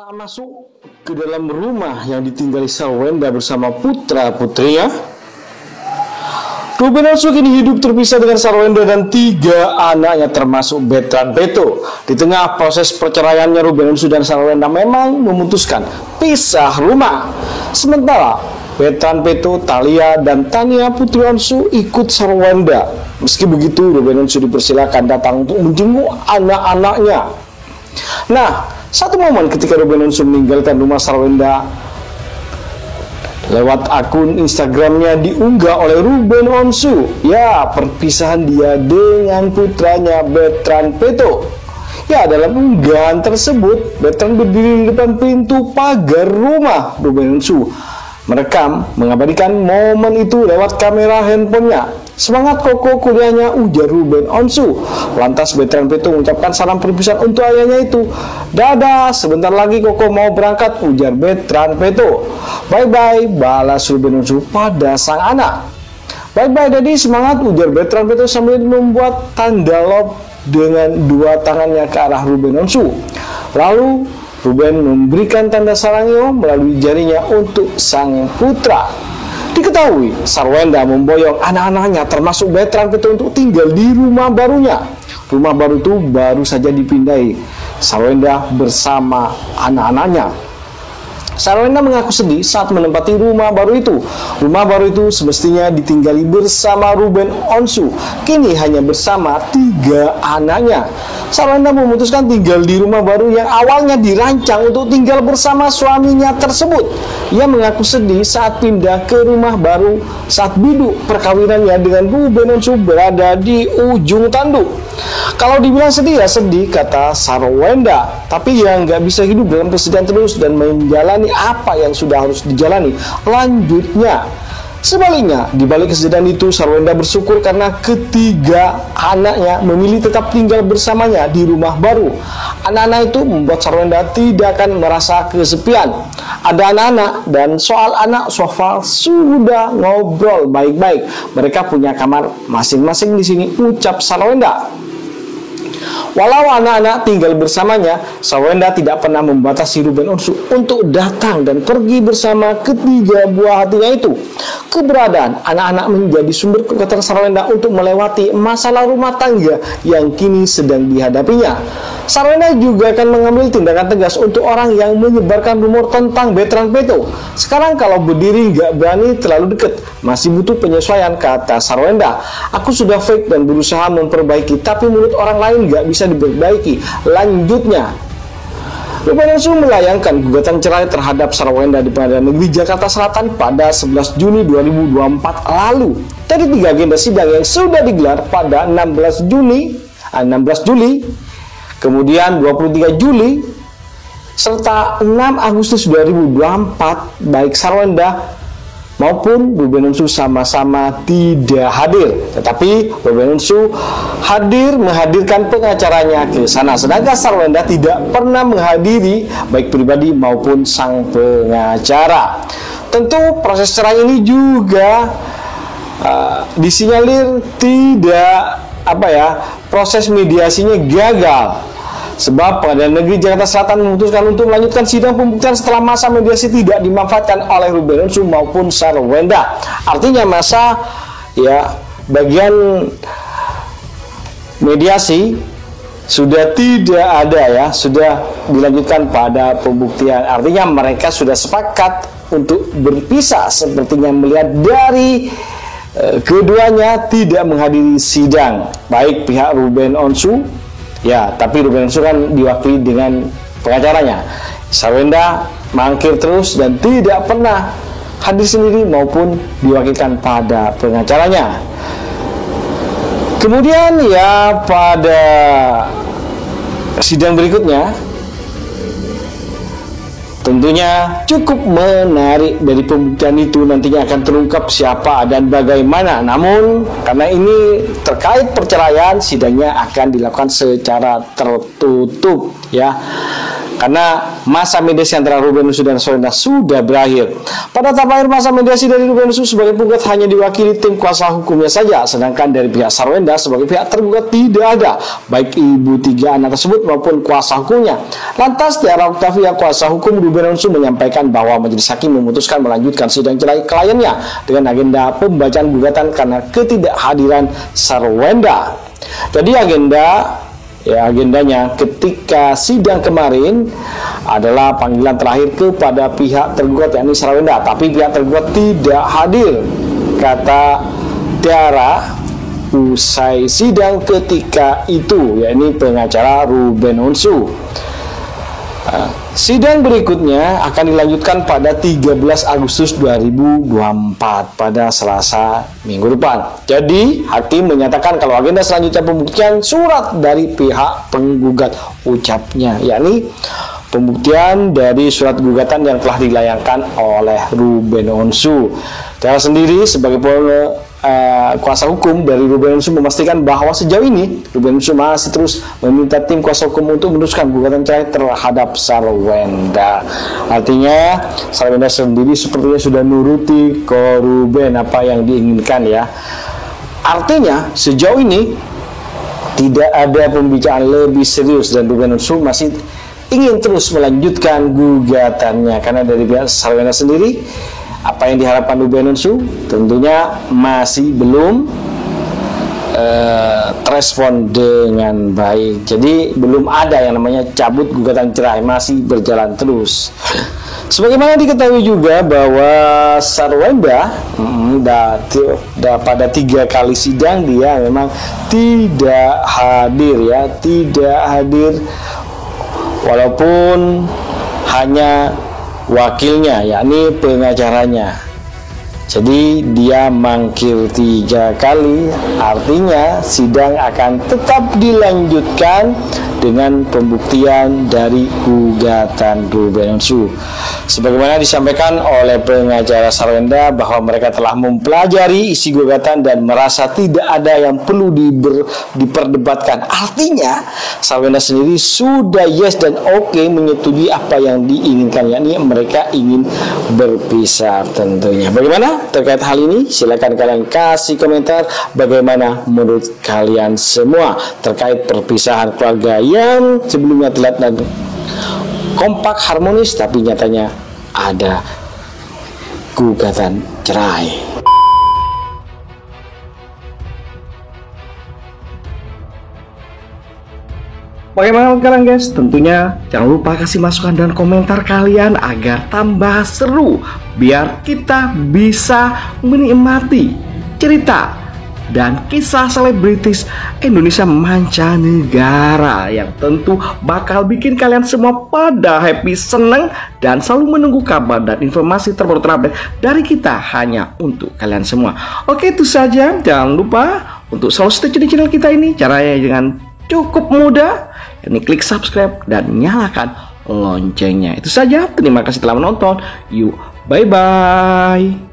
Tak masuk ke dalam rumah yang ditinggali Sarwenda bersama putra-putrinya. Ruben Onsu kini hidup terpisah dengan Sarwenda dan 3 anaknya termasuk Bertrand Peto. Di tengah proses perceraiannya, Ruben Onsu dan Sarwenda memang memutuskan pisah rumah. Sementara Bertrand Peto, Thalia, dan Tania putri Onsu ikut Sarwenda. Meski begitu, Ruben Onsu dipersilakan datang untuk menjenguk anak-anaknya. Nah, satu momen ketika Ruben Onsu meninggalkan rumah Sarwenda, lewat akun Instagramnya diunggah oleh Ruben Onsu, ya, perpisahan dia dengan putranya Bertrand Peto. Ya, dalam unggahan tersebut, Bertrand berdiri di depan pintu pagar rumah Ruben Onsu, merekam, mengabadikan momen itu lewat kamera handphonenya. Semangat Koko kuliahnya, ujar Ruben Onsu. Lantas Bertrand Peto mengucapkan salam perpisahan untuk ayahnya itu. Dadah, sebentar lagi Koko mau berangkat, ujar Bertrand Peto. Bye-bye, balas Ruben Onsu pada sang anak. Bye-bye Daddy, semangat, ujar Bertrand Peto sambil membuat tanda love dengan 2 tangannya ke arah Ruben Onsu. Lalu Ruben memberikan tanda sarangnya melalui jarinya untuk sang putra. Diketahui Sarwenda memboyong anak-anaknya termasuk Bertrand Peto untuk tinggal di rumah barunya. Rumah baru itu baru saja dipindai Sarwenda bersama anak-anaknya. Sarwenda mengaku sedih saat menempati rumah baru itu. Rumah baru itu semestinya ditinggali bersama Ruben Onsu, kini hanya bersama 3 anaknya. Sarwenda memutuskan tinggal di rumah baru yang awalnya dirancang untuk tinggal bersama suaminya tersebut. Ia mengaku sedih saat pindah ke rumah baru saat biduk perkawinannya dengan Ruben Onsu berada di ujung tanduk. Kalau dibilang sedih ya sedih, kata Sarwenda, tapi ya nggak bisa hidup dalam kesedihan terus dan menjalani apa yang sudah harus dijalani. Lanjutnya, sebaliknya, di balik kesedihan itu, Sarwenda bersyukur karena ketiga anaknya memilih tetap tinggal bersamanya di rumah baru. Anak-anak itu membuat Sarwenda tidak akan merasa kesepian. Ada anak-anak dan soal anak Sofa sudah ngobrol baik-baik. Mereka punya kamar masing-masing di sini, ucap Sarwenda. Walau anak-anak tinggal bersamanya, Sarwenda tidak pernah membatasi Ruben Onsu untuk datang dan pergi bersama ketiga buah hatinya itu. Keberadaan anak-anak menjadi sumber kekuatan Sarwenda untuk melewati masalah rumah tangga yang kini sedang dihadapinya. Sarwenda juga akan mengambil tindakan tegas untuk orang yang menyebarkan rumor tentang Bertrand Peto. Sekarang kalau berdiri nggak berani terlalu dekat, masih butuh penyesuaian, kata Sarwenda. Aku sudah fake dan berusaha memperbaiki, tapi menurut orang lain nggak bisa diperbaiki. Lanjutnya, Ruben Onsu melayangkan gugatan cerai terhadap Sarwenda di Pengadilan Negeri Jakarta Selatan pada 11 Juni 2024 lalu. Dari 3 agenda sidang yang sudah digelar pada 16 Juli, kemudian 23 Juli, serta 6 Agustus 2024, baik Sarwenda maupun Ruben Onsu sama-sama tidak hadir. Tetapi Ruben Onsu menghadirkan pengacaranya ke sana, sedangkan Sarwenda tidak pernah menghadiri baik pribadi maupun sang pengacara. Tentu proses cerai ini juga disinyalir proses mediasinya gagal. Sebab Pengadilan Negeri Jakarta Selatan memutuskan untuk melanjutkan sidang pembuktian setelah masa mediasi tidak dimanfaatkan oleh Ruben Onsu maupun Sarwenda. Artinya bagian mediasi sudah tidak ada, sudah dilanjutkan pada pembuktian. Artinya mereka sudah sepakat untuk berpisah, sepertinya melihat dari keduanya tidak menghadiri sidang, baik pihak Ruben Onsu. Ya, tapi Ruben Onsu kan diwakili dengan pengacaranya. Sarwenda mangkir terus dan tidak pernah hadir sendiri maupun diwakilkan pada pengacaranya. Kemudian pada sidang berikutnya tentunya cukup menarik. Dari pembuktian itu nantinya akan terungkap siapa dan bagaimana. Namun karena ini terkait perceraian, sidangnya akan dilakukan secara tertutup, ya. karena masa mediasi antara Ruben Onsu dan Sarwenda sudah berakhir. Pada tahap akhir masa mediasi dari Ruben Onsu sebagai penggugat hanya diwakili tim kuasa hukumnya saja, sedangkan dari pihak Sarwenda sebagai pihak tergugat tidak ada baik ibu tiga anak tersebut maupun kuasa hukumnya. Lantas Tiara Octavia, kuasa hukum Ruben Onsu, menyampaikan bahwa majelis hakim memutuskan melanjutkan sidang cerai kliennya dengan agenda pembacaan gugatan karena ketidakhadiran Sarwenda. Jadi agendanya ketika sidang kemarin adalah panggilan terakhir kepada pihak tergugat yakni Sarwenda, tapi pihak tergugat tidak hadir, kata Tiara usai sidang ketika itu, yakni pengacara Ruben Onsu. Sidang berikutnya akan dilanjutkan pada 13 Agustus 2024 pada Selasa minggu depan. Jadi hakim menyatakan kalau agenda selanjutnya pembuktian surat dari pihak penggugat, ucapnya, yakni pembuktian dari surat gugatan yang telah dilayangkan oleh Ruben Onsu. Tiara sendiri sebagai kuasa hukum dari Ruben Onsu memastikan bahwa sejauh ini Ruben Onsu masih terus meminta tim kuasa hukum untuk meneruskan gugatan cerai terhadap Sarwenda. Artinya Sarwenda sendiri sepertinya sudah nuruti ke Ruben apa yang diinginkan ya. Artinya sejauh ini tidak ada pembicaraan lebih serius dan Ruben Onsu masih ingin terus melanjutkan gugatannya, karena dari pihak Sarwenda sendiri apa yang diharapkan Ruben Onsu tentunya masih belum terespon dengan baik. Jadi belum ada yang namanya cabut gugatan cerai, masih berjalan terus. Sebagaimana diketahui juga bahwa Sarwenda pada 3 kali sidang dia memang tidak hadir ya, tidak hadir walaupun hanya wakilnya yakni pengacaranya. Jadi dia mangkir 3 kali, artinya sidang akan tetap dilanjutkan dengan pembuktian dari gugatan Ruben Onsu. Sebagaimana disampaikan oleh pengacara Sarwenda bahwa mereka telah mempelajari isi gugatan dan merasa tidak ada yang perlu diperdebatkan. Artinya Sarwenda sendiri sudah yes dan oke menyetujui apa yang diinginkan, yakni mereka ingin berpisah tentunya. Bagaimana terkait hal ini? Silakan kalian kasih komentar bagaimana menurut kalian semua terkait perpisahan keluarga yang sebelumnya terlihat dan kompak harmonis, tapi nyatanya ada gugatan cerai. Bagaimana sekarang guys? Tentunya jangan lupa kasih masukan dan komentar kalian agar tambah seru, biar kita bisa menikmati cerita dan kisah selebritis Indonesia mancanegara yang tentu bakal bikin kalian semua pada happy, seneng, dan selalu menunggu kabar dan informasi terbaru terupdate dari kita hanya untuk kalian semua. Oke, itu saja. Jangan lupa untuk selalu stay di channel kita ini. Caranya dengan cukup mudah, yakni klik subscribe dan nyalakan loncengnya. Itu saja. Terima kasih telah menonton. Yuk, bye-bye.